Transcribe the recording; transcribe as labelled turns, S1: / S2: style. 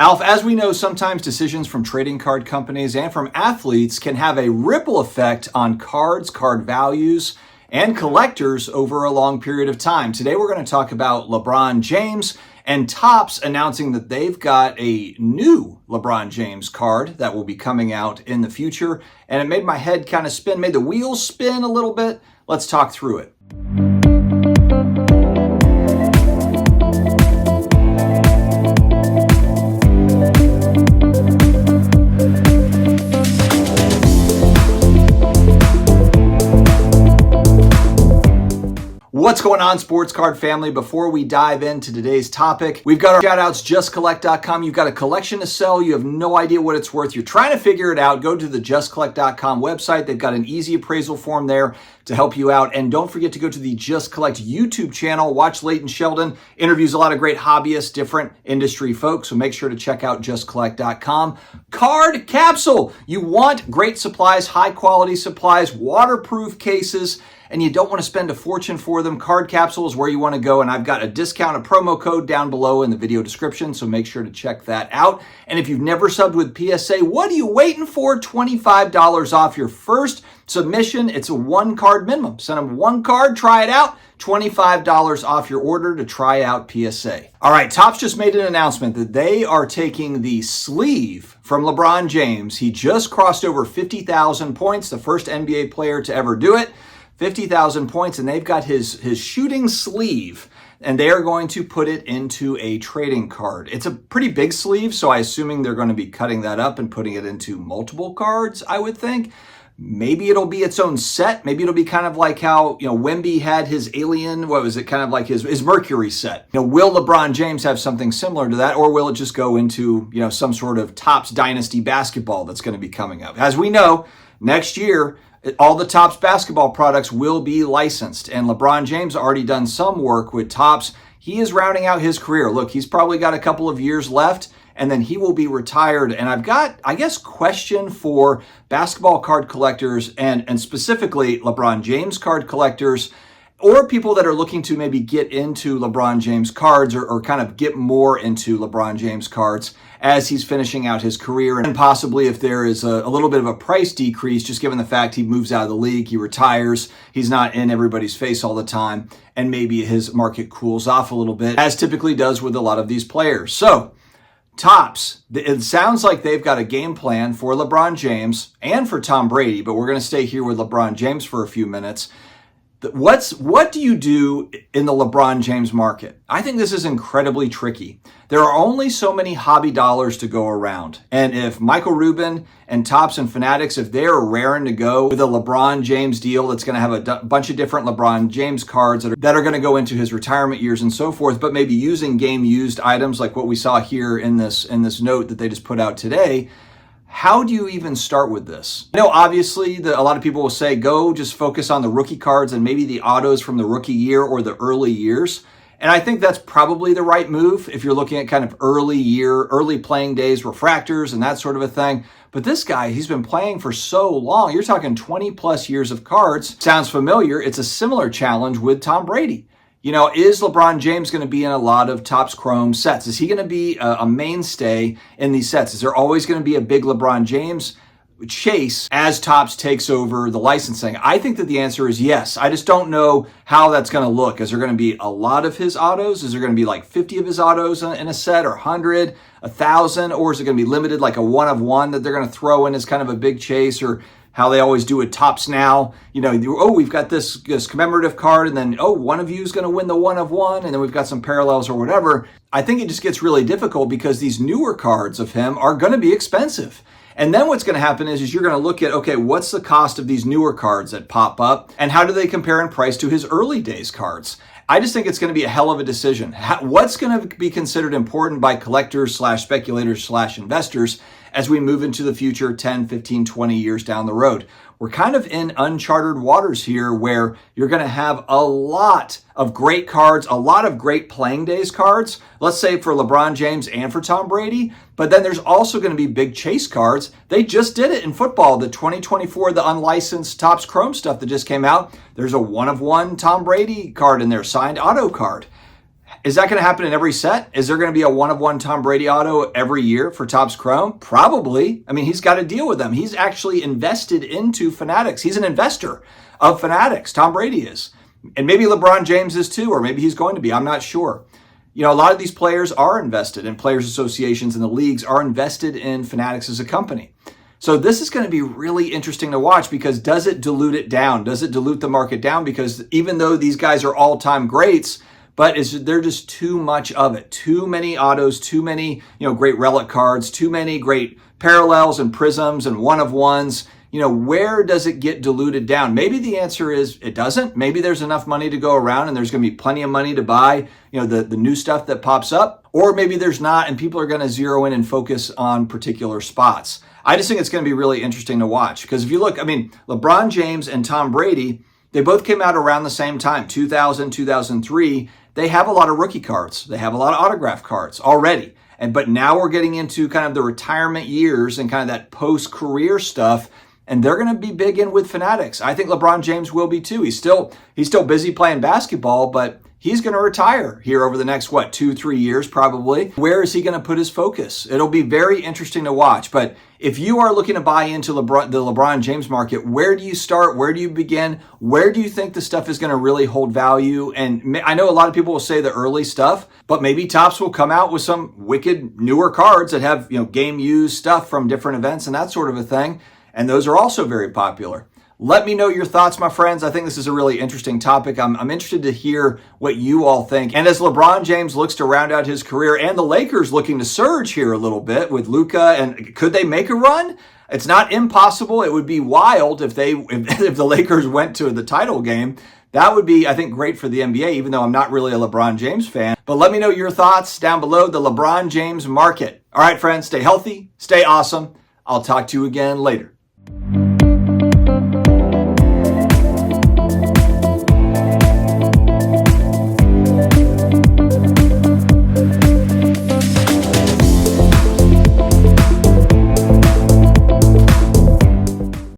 S1: Alf, as we know, sometimes decisions from trading card companies and from athletes can have a ripple effect on cards, card values, and collectors over a long period of time. Today, we're going to talk about LeBron James and Topps announcing that they've got a new LeBron James card that will be coming out in the future. And it made my head kind of spin, made the wheels spin a little bit. Let's talk through it. What's going on, sports card family? Before we dive into today's topic, we've got our shoutouts, justcollect.com. You've got a collection to sell. You have no idea what it's worth. You're trying to figure it out. Go to the justcollect.com website. They've got an easy appraisal form there to help you out. And don't forget to go to the Just Collect YouTube channel. Watch Leighton Sheldon. Interviews a lot of great hobbyists, different industry folks. So make sure to check out justcollect.com. Card Capsule. You want great supplies, high quality supplies, waterproof cases, and you don't want to spend a fortune for them. Card Capsule is where you want to go, and I've got a discount, a promo code down below in the video description, so make sure to check that out. And if you've never subbed with PSA, what are you waiting for? $25 off your first submission. It's a one card minimum. Send them one card, try it out. $25 off your order to try out PSA. All right, Topps just made an announcement that they are taking the sleeve from LeBron James. He just crossed over 50,000 points, the first NBA player to ever do it. 50,000 points, and they've got his shooting sleeve, and they are going to put it into a trading card. It's a pretty big sleeve, so I'm assuming they're going to be cutting that up and putting it into multiple cards, I would think. Maybe it'll be its own set. Maybe it'll be kind of like how, Wemby had his alien, what was it, kind of like his Mercury set. Will LeBron James have something similar to that, or will it just go into, some sort of Topps Dynasty basketball that's going to be coming up? As we know, next year, all the Topps basketball products will be licensed, and LeBron James already done some work with Topps. He is rounding out his career. Look, he's probably got a couple of years left, and then he will be retired. And I've got, question for basketball card collectors and specifically LeBron James card collectors, or people that are looking to maybe get into LeBron James cards or kind of get more into LeBron James cards as he's finishing out his career. And possibly if there is a little bit of a price decrease, just given the fact he moves out of the league, he retires, he's not in everybody's face all the time, and maybe his market cools off a little bit, as typically does with a lot of these players. So Topps, it sounds like they've got a game plan for LeBron James and for Tom Brady, but we're going to stay here with LeBron James for a few minutes. What do you do in the LeBron James market? I think this is incredibly tricky. There are only so many hobby dollars to go around. And if Michael Rubin and Topps and Fanatics, if they're raring to go with a LeBron James deal that's going to have a bunch of different LeBron James cards that are going to go into his retirement years and so forth, but maybe using game-used items like what we saw here in this note that they just put out today, how do you even start with this? Obviously, a lot of people will say, go just focus on the rookie cards and maybe the autos from the rookie year or the early years. And I think that's probably the right move if you're looking at kind of early playing days, refractors and that sort of a thing. But this guy, he's been playing for so long. You're talking 20 plus years of cards. Sounds familiar. It's a similar challenge with Tom Brady. Is LeBron James going to be in a lot of Topps Chrome sets? Is he going to be a mainstay in these sets? Is there always going to be a big LeBron James chase as Topps takes over the licensing? I think that the answer is yes. I just don't know how that's going to look. Is there going to be a lot of his autos? Is there going to be like 50 of his autos in a set, or 100, 1,000? Or is it going to be limited, like a one of one that they're going to throw in as kind of a big chase, or how they always do it Topps now? We've got this commemorative card, and then, one of you is going to win the one of one, and then we've got some parallels or whatever. I think it just gets really difficult because these newer cards of him are going to be expensive. And then what's going to happen is you're going to look at, okay, what's the cost of these newer cards that pop up, and how do they compare in price to his early days cards? I just think it's going to be a hell of a decision. What's going to be considered important by collectors / speculators / investors as we move into the future 10, 15, 20 years down the road? We're kind of in uncharted waters here where you're going to have a lot of great cards, a lot of great playing days cards, let's say for LeBron James and for Tom Brady. But then there's also going to be big chase cards. They just did it in football. The 2024, the unlicensed Topps Chrome stuff that just came out, there's a one of one Tom Brady card in there, signed auto card. Is that going to happen in every set? Is there going to be a one-of-one Tom Brady auto every year for Topps Chrome? Probably. I mean, he's got to deal with them. He's actually invested into Fanatics. He's an investor of Fanatics. Tom Brady is. And maybe LeBron James is too, or maybe he's going to be. I'm not sure. You know, a lot of these players are invested, and players associations and the leagues are invested in Fanatics as a company. So this is going to be really interesting to watch, because does it dilute it down? Does it dilute the market down? Because even though these guys are all-time greats, but they're just too much of it. Too many autos, too many, great relic cards, too many great parallels and prisms and one-of-ones. Where does it get diluted down? Maybe the answer is it doesn't. Maybe there's enough money to go around and there's going to be plenty of money to buy, the new stuff that pops up. Or maybe there's not, and people are going to zero in and focus on particular spots. I just think it's going to be really interesting to watch, because if you look, LeBron James and Tom Brady, they both came out around the same time, 2000, 2003. They have a lot of rookie cards. They have a lot of autograph cards already. But now we're getting into kind of the retirement years and kind of that post-career stuff. And they're going to be big in with Fanatics. I think LeBron James will be too. He's still busy playing basketball, but he's going to retire here over the next, 2-3 years probably. Where is he going to put his focus? It'll be very interesting to watch. But if you are looking to buy into the LeBron James market, where do you start? Where do you begin? Where do you think the stuff is going to really hold value? And I know a lot of people will say the early stuff, but maybe Topps will come out with some wicked newer cards that have, game used stuff from different events and that sort of a thing. And those are also very popular. Let me know your thoughts, my friends. I think this is a really interesting topic. I'm interested to hear what you all think. And as LeBron James looks to round out his career, and the Lakers looking to surge here a little bit with Luka, and could they make a run? It's not impossible. It would be wild if the Lakers went to the title game. That would be, I think, great for the NBA, even though I'm not really a LeBron James fan. But let me know your thoughts down below. The LeBron James market. All right, friends, stay healthy, stay awesome. I'll talk to you again later.